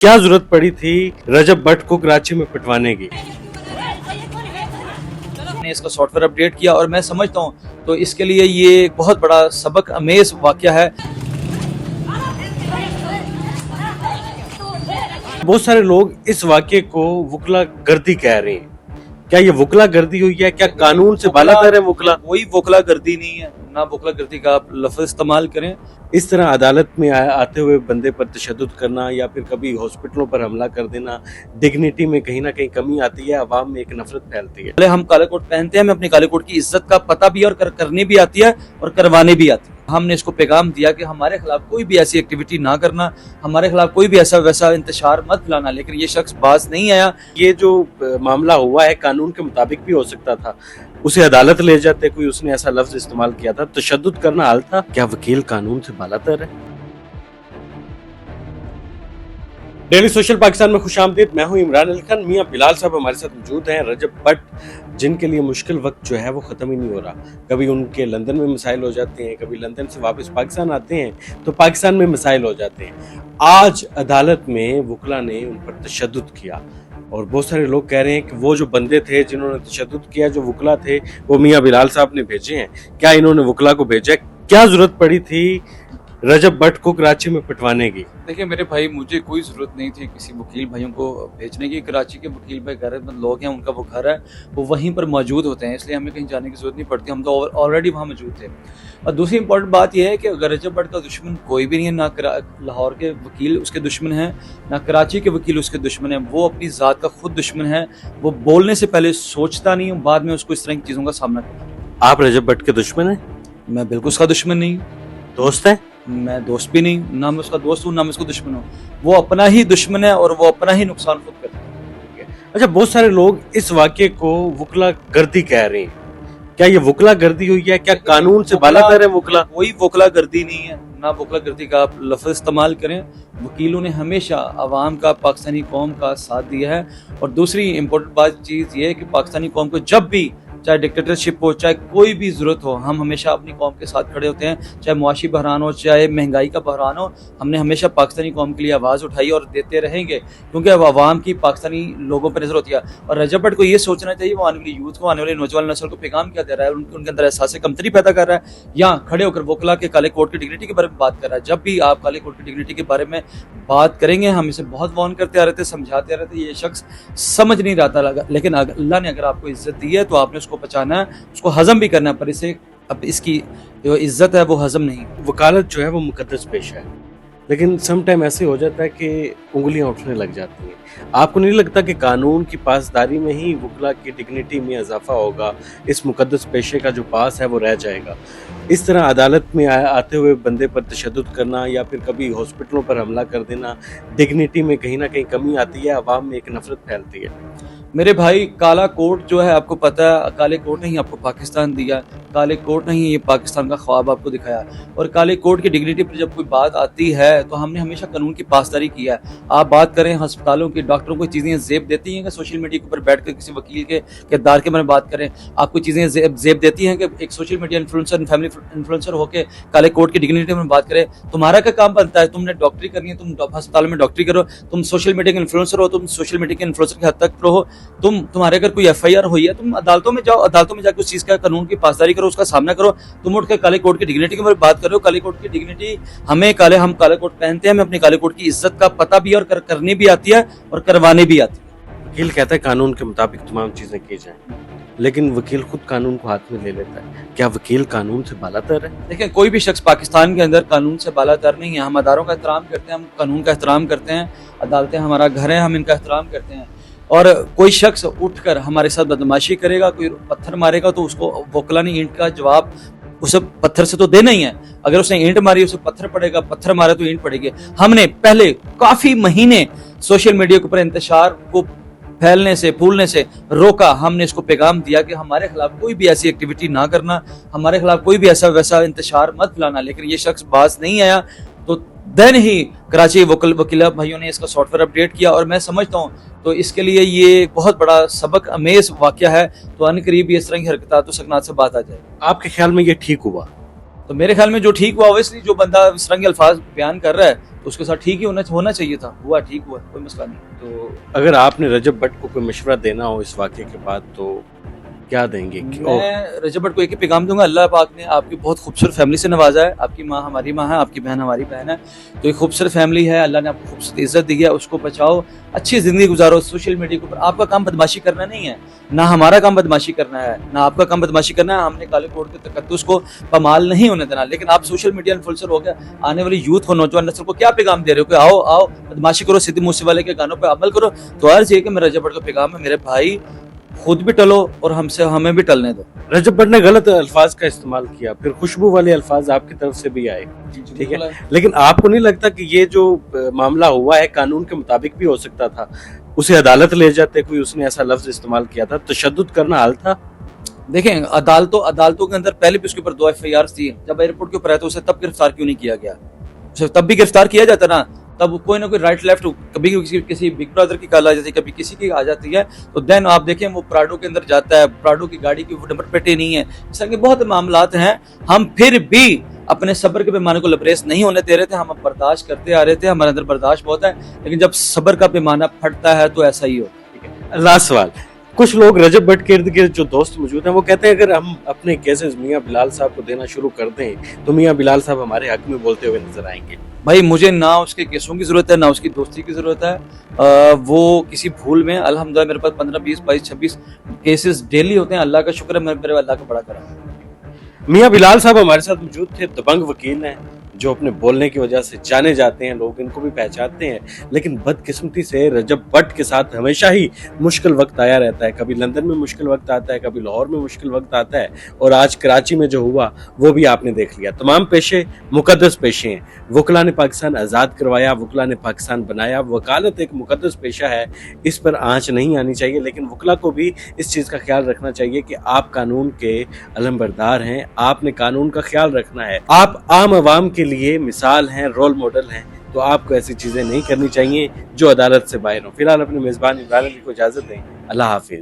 क्या जरूरत पड़ी थी रजब भट्ट को कराची में पिटवाने की। ने इसका सॉफ्टवेयर अपडेट किया और मैं समझता हूँ तो इसके लिए ये बहुत बड़ा सबक अमेज वाकया है। बहुत सारे लोग इस वाक्य को वुकला गर्दी कह रहे हैं। क्या ये वुकला गर्दी हुई है? क्या कानून से बालातर है वुकला? कोई वुकला गर्दी नहीं है, ना वुकला गर्दी का आप लफ्ज इस्तेमाल करें। इस तरह अदालत में आते हुए बंदे पर तशद्दुद करना या फिर कभी हॉस्पिटलों पर हमला कर देना, डिग्निटी में कहीं ना कहीं कमी आती है, अवाम में एक नफरत फैलती है। पहले हम काले कोट पहनते हैं, हमें अपनी काले कोट की इज्जत का पता भी और करनी भी आती है और करवाने भी आती है। हमने इसको पैगाम दिया कि हमारे खिलाफ कोई भी ऐसी एक्टिविटी ना करना, हमारे खिलाफ कोई भी ऐसा वैसा इंतशार मत फैलाना, लेकिन ये शख्स बाज नहीं आया। ये जो मामला हुआ है कानून के मुताबिक भी हो सकता था, उसे अदालत ले जाते, कोई उसने ऐसा लफ्ज इस्तेमाल किया था, तशद्दुद करना हाल था। क्या वकील कानून से बालातर है? डेली सोशल पाकिस्तान में खुशामदीद। मैं हूं इमरान अली खान। मियां बिलाल साहब हमारे साथ मौजूद हैं। रजब भट्ट, जिनके लिए मुश्किल वक्त जो है वो ख़त्म ही नहीं हो रहा। कभी उनके लंदन में मसाइल हो जाते हैं, कभी लंदन से वापस पाकिस्तान आते हैं तो पाकिस्तान में मसाइल हो जाते हैं। आज अदालत में वुकला ने उन पर तशद्दुद किया और बहुत सारे लोग कह रहे हैं कि वो जो बंदे थे जिन्होंने तशद्दुद किया, जो वुकला थे, वो मियां बिलाल साहब ने भेजे हैं। क्या इन्होंने वुकला को भेजा? क्या जरूरत पड़ी थी रजब भट्ट को कराची में पिटवाने की? देखिए मेरे भाई, मुझे कोई ज़रूरत नहीं थी किसी वकील भाइयों को भेजने की। कराची के वकील भाई गैरतमंद लोग हैं, उनका वो घर है, वो वहीं पर मौजूद होते हैं, इसलिए हमें कहीं जाने की ज़रूरत नहीं पड़ती। हम तो ऑलरेडी वहाँ मौजूद थे। और दूसरी इंपॉर्टेंट बात यह है कि अगर रजब भट्ट का दुश्मन कोई भी नहीं है, ना लाहौर के वकील उसके दुश्मन हैं, ना कराची के वकील उसके दुश्मन हैं। वो अपनी ज़ात का खुद दुश्मन है। वो बोलने से पहले सोचता नहीं, बाद में उसको इस तरह की चीज़ों का सामना करता। आप रजब भट्ट के दुश्मन हैं? मैं बिल्कुल उसका दुश्मन नहीं। दोस्त हैं? मैं दोस्त भी नहीं, ना मैं उसका दोस्त हूँ, ना मैं उसको दुश्मन हूँ। वो अपना ही दुश्मन है और वो अपना ही नुकसान खुद करता है। अच्छा, बहुत सारे लोग इस वाक्य को वुकला गर्दी कह रहे हैं। क्या ये वुकला गर्दी हुई है? क्या कानून से बालातर है वुकला? कोई वुकला गर्दी नहीं है, ना वुकला गर्दी का आप लफ्ज इस्तेमाल करें। वकीलों ने हमेशा अवाम का, पाकिस्तानी कौम का साथ दिया है। और दूसरी इम्पोर्टेंट बात चीज़ ये है कि पाकिस्तानी कौम को जब भी, चाहे डिक्टेटरशिप हो, चाहे कोई भी ज़रूरत हो, हम हमेशा अपनी कौम के साथ खड़े होते हैं। चाहे मुआशी बहरान हो, चाहे महंगाई का बहरान हो, हमने हमेशा पाकिस्तानी कौम के लिए आवाज़ उठाई और देते रहेंगे, क्योंकि अब आवाम की पाकिस्तानी लोगों पर नजर होती है। और रजब भट्ट को ये सोचना चाहिए वो आने वाली यूथ को, आने वाली नौजवान नस्ल को पैगाम क्या दे रहा है, उनके अंदर एहसास कमतरी पैदा कर रहा है, या खड़े होकर वुकला के काले कोट की डिग्निटी के बारे में बात कर रहा है। जब भी आप काले कोट की डिग्निटी के बारे में बात करेंगे, हम इसे बहुत वार्न करते आ रहे थे, समझाते आ रहे थे, ये शख्स समझ नहीं रहा था। लेकिन अल्लाह ने अगर आपको इज्जत दी है तो आपने उसको पहचाना है, उसको हजम भी करना है, पर इसे अब इसकी जो इज्जत है वो हजम नहीं। वकालत जो है वो मुकद्दस पेशा है, लेकिन सम टाइम ऐसे हो जाता है कि उंगलियां उठने लग जाती हैं। आपको नहीं लगता कि कानून की पासदारी में ही वुकला की डिग्निटी में इजाफा होगा? इस मुकद्दस पेशे का जो पास है वो रह जाएगा। इस तरह अदालत में आते हुए बंदे पर तशद्दुद करना या फिर कभी हॉस्पिटलों पर हमला कर देना, डिग्निटी में कहीं ना कहीं कमी आती है, अवाम में एक नफरत फैलती है। मेरे भाई, काला कोट जो है, आपको पता है, काले कोट ने ही आपको पाकिस्तान दिया, काले कोट ने ही ये पाकिस्तान का ख्वाब आपको दिखाया। और काले कोट की डिग्निटी पर जब कोई बात आती है तो हमने हमेशा कानून की पासदारी किया है। आप बात करें अस्पतालों की, डॉक्टरों को चीज़ें जेब देती हैं कि सोशल मीडिया के ऊपर बैठ कर किसी वकील के किरदार के बारे में बात करें, आपको चीज़ें जेब देती हैं कि एक social media influencer, family influencer होकर काले कोट की डिग्निटी में बात करें। तुम्हारा क्या काम बनता है? तुमने डॉक्टरी करनी है, तुम अस्पताल में डॉक्टरी करो। तुम सोशल मीडिया के इन्फ्लुएंसर हो, तुम सोशल मीडिया के इन्फ्लुएंसर की हद तक रहो। तुम्हारे अगर कोई FIR हुई है, तुम अदालतों में जाओ, अदालतों में जाकर उस चीज़ का कानून की पासदारी करो, उसका सामना करो। तुम उठ के काले कोट की डिग्निटी के बारे में बात कर रहे हो। काले कोट की डिग्निटी, हम काले कोट पहनते हैं, हमें अपनी काले कोट की इज्जत का पता भी और करनी भी आती है और करवाने भी आती है। वकील कहता है कानून के मुताबिक तमाम चीजें की जाएं, लेकिन वकील खुद कानून को हाथ में ले लेता है। क्या वकील कानून से बालातर है? देखिए, कोई भी शख्स पाकिस्तान के अंदर कानून से बालातर नहीं है। हम अदारों का एहतराम करते हैं, हम कानून का एहतराम करते हैं, अदालतें हमारा घर है, हम इनका एहतराम करते हैं। और कोई शख्स उठकर हमारे साथ बदमाशी करेगा, कोई पत्थर मारेगा, तो उसको वुकला ने ईंट का जवाब उसे पत्थर से तो देना ही है। अगर उसने ईंट मारी, उसे पत्थर पड़ेगा, पत्थर मारा तो ईंट पड़ेगी। हमने पहले काफी महीने सोशल मीडिया के ऊपर इंतशार को फैलने से, फूलने से रोका। हमने इसको पैगाम दिया कि हमारे खिलाफ कोई भी ऐसी एक्टिविटी ना करना, हमारे खिलाफ कोई भी ऐसा वैसा इंतशार मत फैलाना, लेकिन ये शख्स बाज नहीं आया। तो देन ही कराची वकीला भाइयों ने इसका सॉफ्टवेयर अपडेट किया और मैं समझता हूँ तो इसके लिए ये बहुत बड़ा सबक अमेज वाकया है। तो अनकरीब इस तरह की हरकत तो सकनात से बात आ जाए। आपके ख्याल में ये ठीक हुआ? तो मेरे ख्याल में जो ठीक हुआ, ऑब्वियसली जो बंदा इस तरह के अल्फाज बयान कर रहा है तो उसके साथ ठीक ही होना चाहिए था, हुआ ठीक हुआ, कोई मसला नहीं। तो अगर आपने रजब भट्ट को कोई मशवरा देना हो इस वाक़े के बाद तो क्या देंगे? मैं रजब भट्ट को एक ही पैगाम दूंगा, अल्लाह पाक ने आपकी बहुत खूबसूरत फैमिली से नवाजा है, आपकी माँ हमारी माँ है, आपकी बहन हमारी बहन है, तो एक खूबसूरत फैमिली है, अल्लाह ने आपको खूबसूरत इज्जत दी है, उसको बचाओ, अच्छी ज़िंदगी गुजारो। सोशल मीडिया के ऊपर आपका काम बदमाशी करना नहीं है, ना हमारा काम बदमाशी करना है, ना आपका काम बदमाशी करना है। हमने काले कोट के तकद्दुस को पामाल नहीं होने देना, लेकिन आप सोशल मीडिया इन्फ्लुएंसर हो गया, आने वाली यूथ को, नौजवान नस्ल को क्या पैगाम दे रहे हो कि आओ आओ बदमाशी करो, सिद्धू मूसेवाले के गानों पर अमल करो। तो अर्ज ये कि मेरा रजब भट्ट का पैगाम है, मेरे भाई खुद भी टलो और हमें भी टलने दो। रजब भट्ट ने गलत अल्फाज का इस्तेमाल किया, फिर खुशबू वाले अल्फाज आपकी तरफ से भी आए, ठीक है, लेकिन आपको नहीं लगता कि ये जो मामला हुआ है कानून के मुताबिक भी हो सकता था? उसे अदालत ले जाते, कोई उसने ऐसा लफ्ज इस्तेमाल किया था, तशद्दुद करना हल था? देखें, अदालतों के अंदर पहले भी उसके ऊपर 2 FIR थी, जब एयरपोर्ट के ऊपर आया तो उसे तब गिरफ्तार क्यों नहीं किया गया? उसे तब भी गिरफ्तार किया जाता ना, तब कोई ना कोई राइट लेफ्ट, कभी किसी बिग ब्रदर की कॉल आ जाती है, कभी किसी की आ जाती है, तो देन आप देखें वो प्राडो के अंदर जाता है, प्राडो की गाड़ी की नंबर प्लेटें नहीं है, इस तरह के बहुत मामलात हैं। हम फिर भी अपने सब्र के पैमाने को लबरेज नहीं होने दे रहे थे, हम बर्दाश्त करते आ रहे थे, हमारे अंदर बर्दाश्त बहुत है, लेकिन जब सब्र का पैमाना फटता है तो ऐसा ही हो। लास्ट सवाल, कुछ लोग रजब भट्ट के इर्द गिर्द जो दोस्त मौजूद हैं वो कहते हैं अगर हम अपने केसेस मियां बिलाल साहब को देना शुरू कर दें तो मियां बिलाल साहब हमारे हक में बोलते हुए नजर आएंगे। भाई मुझे ना उसके केसों की जरूरत है, ना उसकी दोस्ती की जरूरत है। वो किसी भूल में, अल्हम्दुलिल्लाह मेरे पास 15, 20, 22, 26 केसेस डेली होते हैं, अल्लाह का शुक्र है, मेरे अल्लाह का बड़ा करा। मियां बिलाल साहब हमारे साथ मौजूद थे, दबंग वकील हैं जो अपने बोलने की वजह से जाने जाते हैं, लोग इनको भी पहचानते हैं, लेकिन बदकिस्मती से रजब भट्ट के साथ हमेशा ही मुश्किल वक्त आया रहता है। कभी लंदन में मुश्किल वक्त आता है, कभी लाहौर में मुश्किल वक्त आता है, और आज कराची में जो हुआ वो भी आपने देख लिया। तमाम पेशे मुकद्दस पेशे हैं, वकला ने पाकिस्तान आज़ाद करवाया, वकला ने पाकिस्तान बनाया। वकालत एक मुकद्दस पेशा है, इस पर आँच नहीं आनी चाहिए, लेकिन वकला को भी इस चीज़ का ख्याल रखना चाहिए कि आप कानून के अलमबरदार हैं, आपने कानून का ख्याल रखना है, आप आम आवाम के लिए मिसाल हैं, रोल मॉडल हैं, तो आपको ऐसी चीजें नहीं करनी चाहिए जो अदालत से बाहर हो। फिलहाल अपने मेजबान इमरान अली को इजाजत दें, अल्लाह हाफिज।